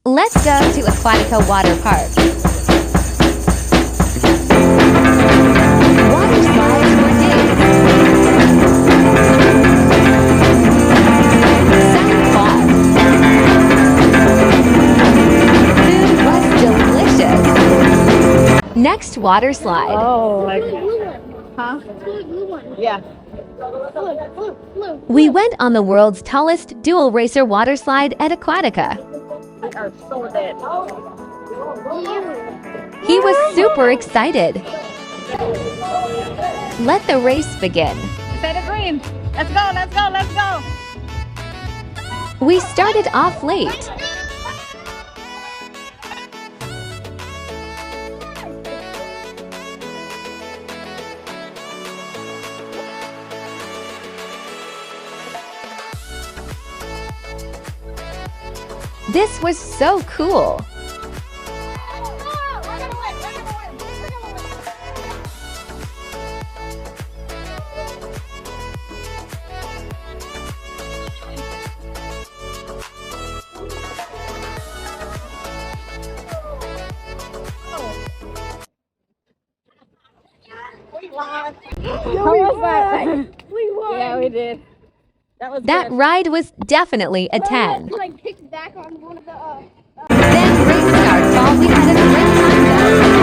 Let's go to Aquatica Water Park. Water slides for days. Sound quad. Food was delicious. Next water slide. Oh, like, huh? Yeah. We went on the world's tallest dual racer water slide at Aquatica. We are so dead. He was super excited. Let the race begin. Set a green. Let's go, let's go, let's go. We started off late. This was so cool. How was that? We won. Yeah, we did. That ride was definitely a 10. Like picked back on one of the Then race starts while we had a great time though.